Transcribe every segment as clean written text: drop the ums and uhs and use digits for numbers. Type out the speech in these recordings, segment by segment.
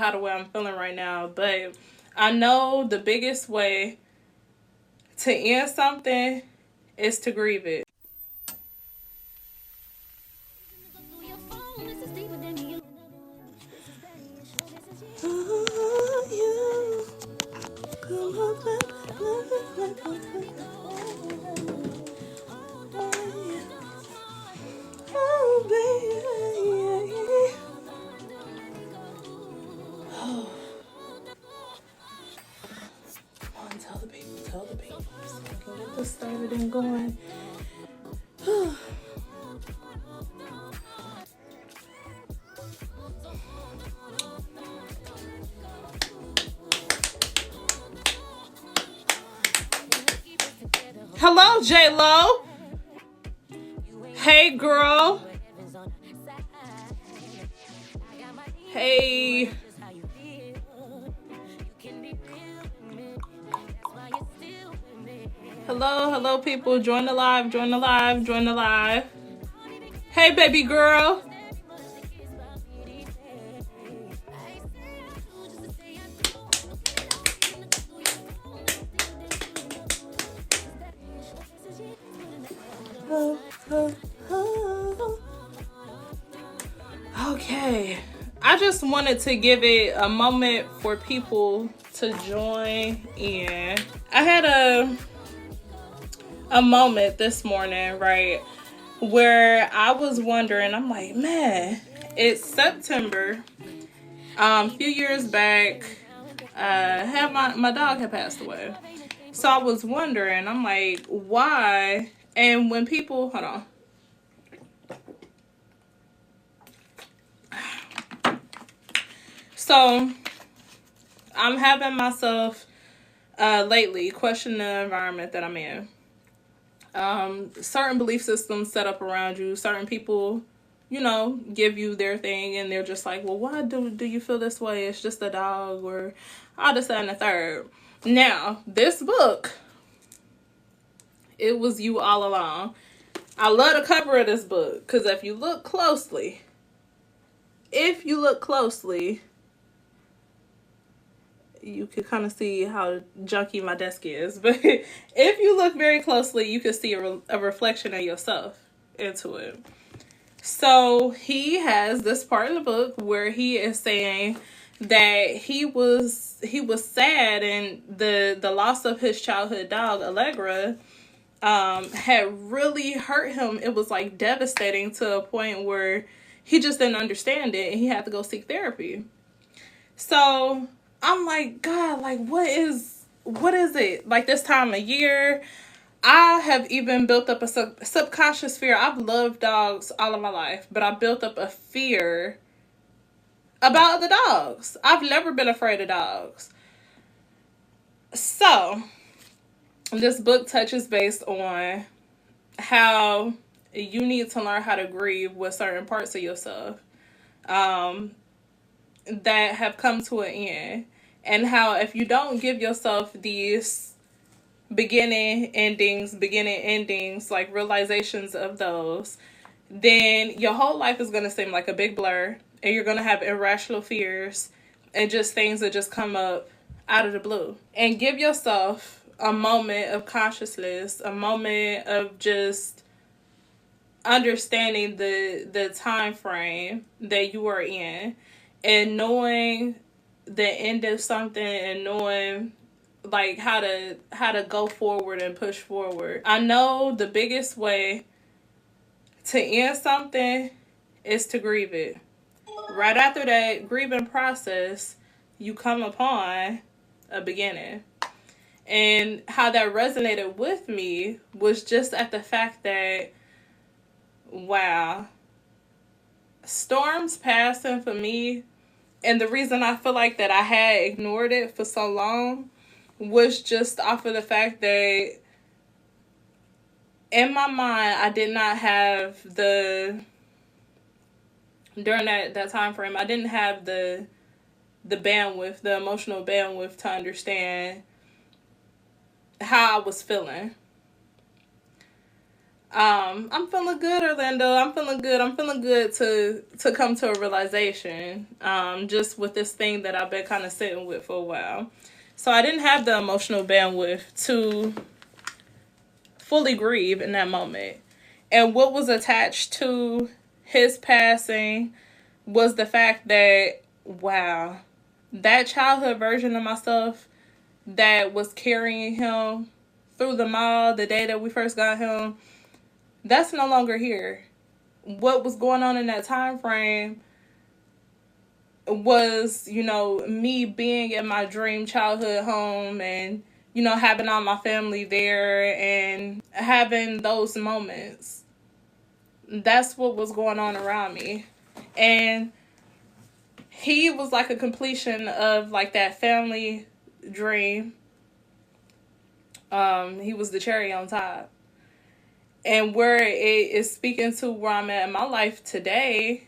how the way I'm feeling right now, but I know the biggest way to end something is to grieve it. Tell the people so I can get this started and going. Hello, J-Lo. Hey, girl. Hey. Hello, people. Join the live. Hey, baby girl. Okay. I just wanted to give it a moment for people to join in. I had a moment this morning, right, where I was wondering, I'm like, man, it's September. A few years back, my dog had passed away. So I was wondering, I'm like, why? And when people, hold on. So I'm having myself lately question the environment that I'm in. Certain belief systems set up around you, certain people, give you their thing, and they're just like, well, why do you feel this way? It's just a dog, or all this, that, and the third. Now, this book, it was you all along. I love the cover of this book, because if you look closely, you can kind of see how junky my desk is. But if you look very closely, you can see a reflection of yourself into it. So he has this part in the book where he is saying that he was sad, and the loss of his childhood dog, Allegra, had really hurt him. It was like devastating to a point where he just didn't understand it, and he had to go seek therapy. So I'm like, God, like, what is it? Like, this time of year, I have even built up a subconscious fear. I've loved dogs all of my life, but I built up a fear about the dogs. I've never been afraid of dogs. So this book touches base on how you need to learn how to grieve with certain parts of yourself that have come to an end, and how if you don't give yourself these beginning endings, like realizations of those, then your whole life is going to seem like a big blur, and you're going to have irrational fears and just things that just come up out of the blue. And give yourself a moment of consciousness, a moment of just understanding the time frame that you are in, and knowing the end of something, and knowing like how to go forward and push forward. I know the biggest way to end something is to grieve it. Right after that grieving process, you come upon a beginning. And how that resonated with me was just at the fact that, wow, storms passing for me, and the reason I feel like that I had ignored it for so long was just off of the fact that in my mind, I did not have during that time frame, I didn't have the bandwidth, the emotional bandwidth to understand how I was feeling. I'm feeling good, Orlando. I'm feeling good. I'm feeling good to come to a realization. Just with this thing that I've been kind of sitting with for a while. So I didn't have the emotional bandwidth to fully grieve in that moment. And what was attached to his passing was the fact that, wow, that childhood version of myself that was carrying him through the mall the day that we first got him, that's no longer here. What was going on in that time frame was, me being in my dream childhood home and, having all my family there and having those moments. That's what was going on around me. And he was like a completion of like that family dream. He was the cherry on top. And where it is speaking to where I'm at in my life today,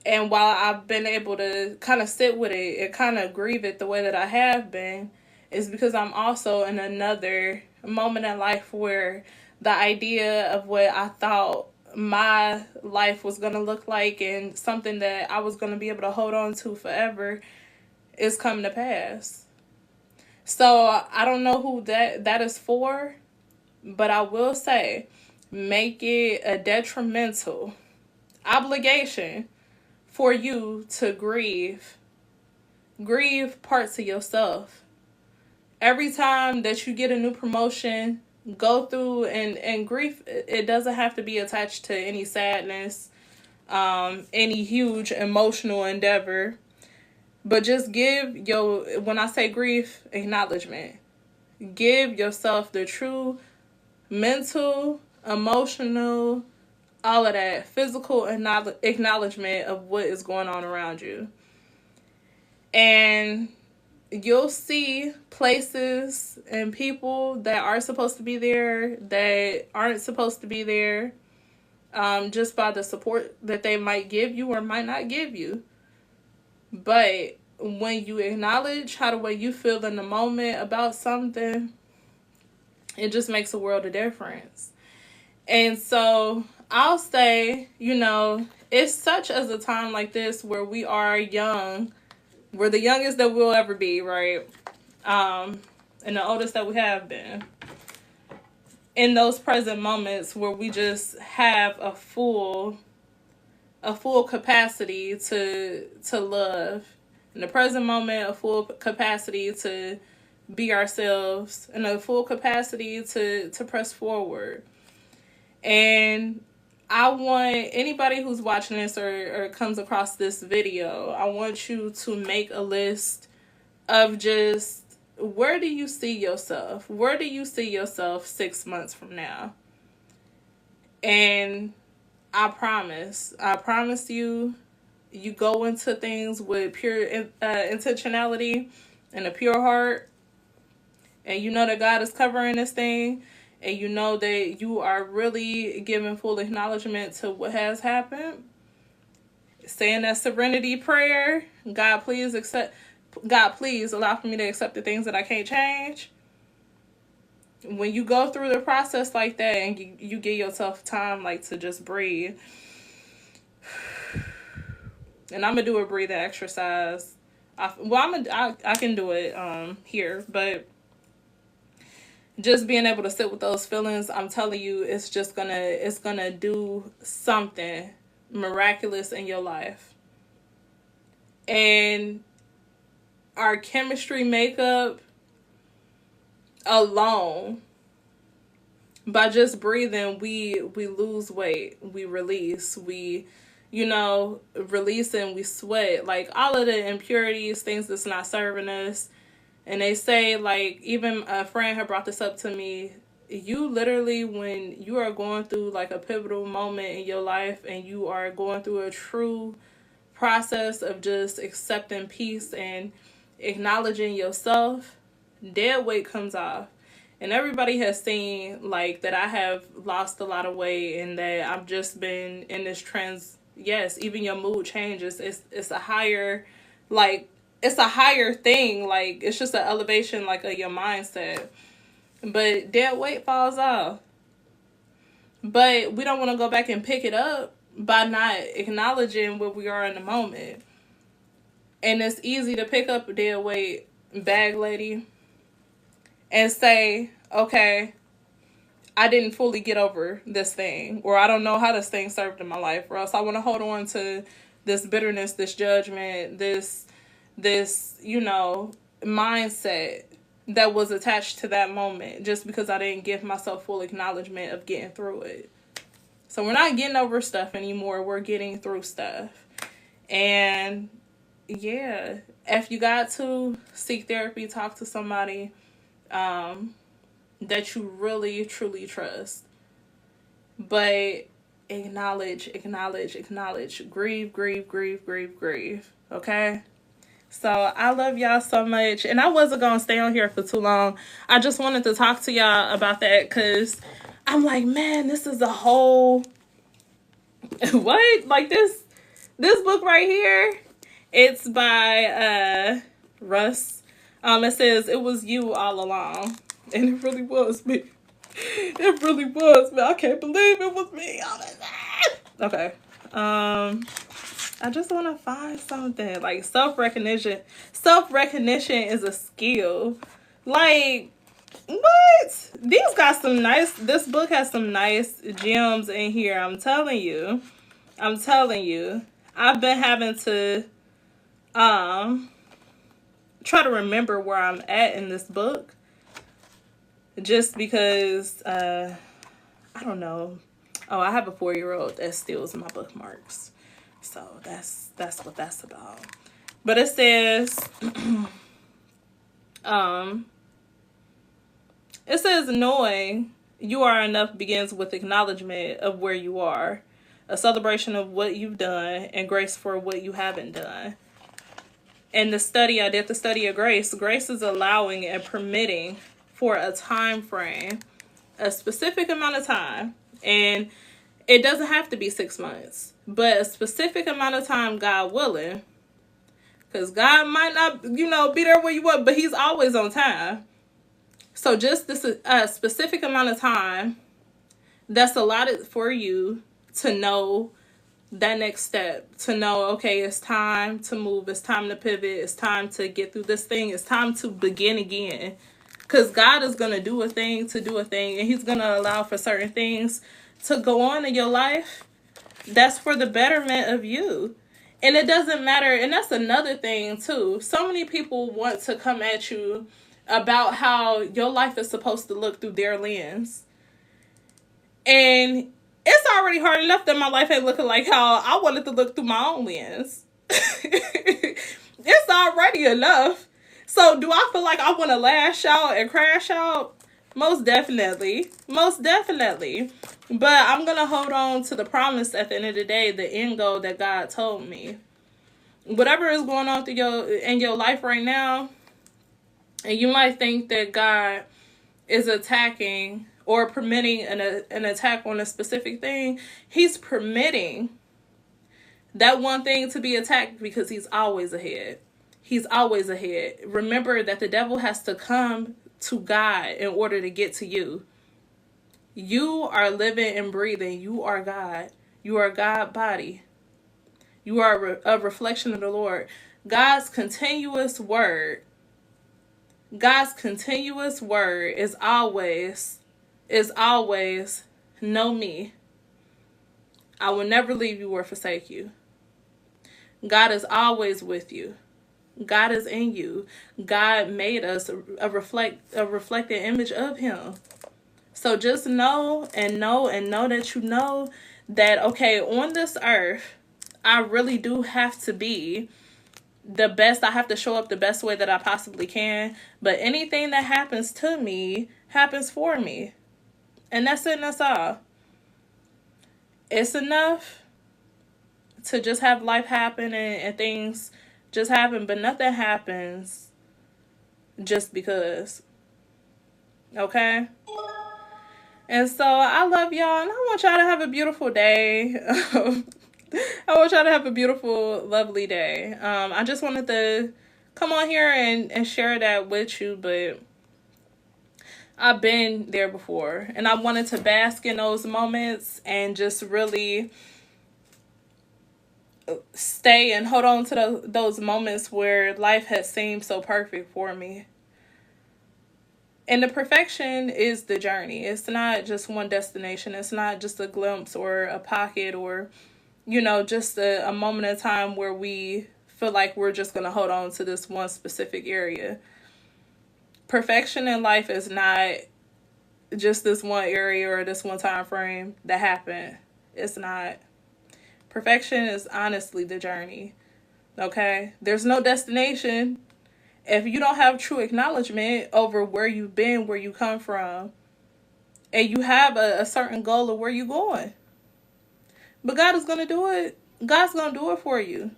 and while I've been able to kind of sit with it and kind of grieve it the way that I have been, is because I'm also in another moment in life where the idea of what I thought my life was going to look like and something that I was going to be able to hold on to forever is coming to pass. So I don't know who that is for, but I will say, make it a detrimental obligation for you to grieve. Grieve parts of yourself. Every time that you get a new promotion, go through and grief, it doesn't have to be attached to any sadness, any huge emotional endeavor. But just when I say grief, acknowledgement. Give yourself the true mental, emotional, all of that physical acknowledgement of what is going on around you. And you'll see places and people that are supposed to be there that aren't supposed to be there, just by the support that they might give you or might not give you. But when you acknowledge how the way you feel in the moment about something, it just makes a world of difference. And so I'll say, it's such as a time like this where we are young. We're the youngest that we'll ever be, right? And the oldest that we have been. In those present moments where we just have a full capacity to love. In the present moment, a full capacity to be ourselves, and a full capacity to press forward. And I want anybody who's watching this or comes across this video, I want you to make a list of just, where do you see yourself? Where do you see yourself 6 months from now? And I promise you go into things with pure intentionality and a pure heart. And you know that God is covering this thing. And you know that you are really giving full acknowledgement to what has happened. Saying that serenity prayer, God please allow for me to accept the things that I can't change. When you go through the process like that and you give yourself time like to just breathe. And I'm going to do a breathing exercise. I can do it here, but just being able to sit with those feelings, I'm telling you, it's gonna do something miraculous in your life. And our chemistry makeup alone, by just breathing, we lose weight, we release, release, and we sweat, like all of the impurities, things that's not serving us. And they say, like, even a friend had brought this up to me, you literally, when you are going through like a pivotal moment in your life and you are going through a true process of just accepting peace and acknowledging yourself, dead weight comes off. And everybody has seen like that I have lost a lot of weight and that I've just been in this trends. Yes, even your mood changes. It's a higher, like, it's a higher thing. Like, it's just an elevation, like, of your mindset. But dead weight falls off. But we don't want to go back and pick it up by not acknowledging where we are in the moment. And it's easy to pick up a dead weight bag lady and say, okay, I didn't fully get over this thing, or I don't know how this thing served in my life, or else I want to hold on to this bitterness, this judgment, this mindset that was attached to that moment just because I didn't give myself full acknowledgement of getting through it. So we're not getting over stuff anymore. We're getting through stuff. And yeah, if you got to seek therapy, talk to somebody that you really, truly trust. But acknowledge. Grieve. Okay? So I love y'all so much. And I wasn't going to stay on here for too long. I just wanted to talk to y'all about that because I'm like, man, this is a whole... what? Like this book right here, it's by Russ. It says, "It was you all along." And it really was me. It really was me. I can't believe it was me. Okay. I just want to find something. Like self-recognition. Self-recognition is a skill. Like, what? This book has some nice gems in here. I'm telling you. I've been having to try to remember where I'm at in this book. Just because, I don't know. Oh, I have a 4-year-old that steals my bookmarks. So that's what that's about. But it says, knowing you are enough begins with acknowledgement of where you are, a celebration of what you've done, and grace for what you haven't done. And I did the study of grace. Grace is allowing and permitting for a time frame, a specific amount of time. And it doesn't have to be 6 months, but a specific amount of time, God willing. Because God might not, be there where you want, but he's always on time. So just this a specific amount of time that's allotted for you to know that next step, to know, okay, it's time to move, it's time to pivot, it's time to get through this thing, it's time to begin again. Because God is going to do a thing, and he's going to allow for certain things to go on in your life. That's for the betterment of you. And it doesn't matter, and that's another thing too. So many people want to come at you about how your life is supposed to look through their lens. And it's already hard enough that my life ain't looking like how I want it to look through my own lens. It's already enough. So do I feel like I want to lash out and crash out? Most definitely. But I'm going to hold on to the promise at the end of the day, the end goal that God told me. Whatever is going on in your life right now, and you might think that God is attacking or permitting an attack on a specific thing, he's permitting that one thing to be attacked because he's always ahead. He's always ahead. Remember that the devil has to come to God in order to get to you. You are living and breathing. You are God. You are God body. You are a reflection of the Lord. God's continuous word is always, know me. I will never leave you or forsake you. God is always with you. God is in you. God made us a reflected image of him. So just know that you know that, okay, on this earth, I really do have to be the best. I have to show up the best way that I possibly can. But anything that happens to me happens for me. And that's it, and that's all. It's enough to just have life happen and things just happen, but nothing happens just because. Okay? And so I love y'all, and I want y'all to have a beautiful day. I want y'all to have a beautiful, lovely day. I just wanted to come on here and share that with you, but I've been there before, and I wanted to bask in those moments and just really stay and hold on to those moments where life has seemed so perfect for me. And the perfection is the journey. It's not just one destination. It's not just a glimpse or a pocket or, just a moment in time where we feel like we're just going to hold on to this one specific area. Perfection in life is not just this one area or this one time frame that happened. It's not. Perfection is honestly the journey. Okay? There's no destination if you don't have true acknowledgement over where you've been, where you come from, and you have a certain goal of where you're going. But God is going to do it. God's going to do it for you.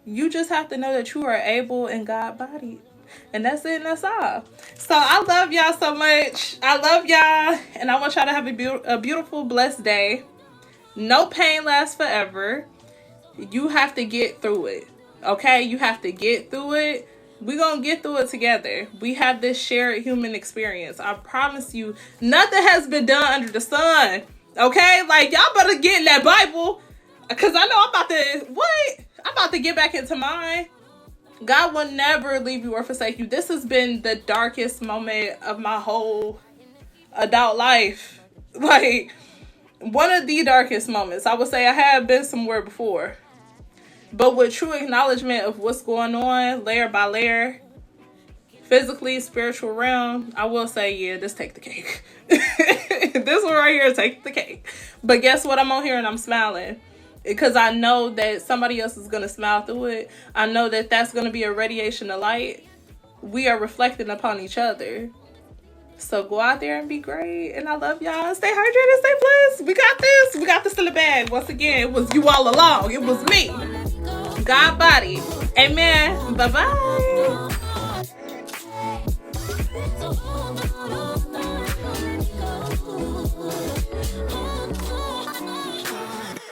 You just have to know that you are able and God-bodied. And that's it, and that's all. So I love y'all so much. I love y'all, and I want y'all to have a beautiful, blessed day. No pain lasts forever. You have to get through it. Okay? You have to get through it. We're going to get through it together. We have this shared human experience. I promise you, nothing has been done under the sun. Okay? Like, y'all better get in that Bible. Because I know I'm about to get back into mine. God will never leave you or forsake you. This has been the darkest moment of my whole adult life. Like, one of the darkest moments. I would say I have been somewhere before. But with true acknowledgement of what's going on, layer by layer, physically, spiritual realm, I will say, yeah, this take the cake. This one right here take the cake. But guess what? I'm on here and I'm smiling. Because I know that somebody else is going to smile through it. I know that that's going to be a radiation of light. We are reflecting upon each other. So go out there and be great. And I love y'all. Stay hydrated, stay blessed. We got this. We got this in the bag. Once again, it was you all along. It was me. God body. Amen. Bye-bye.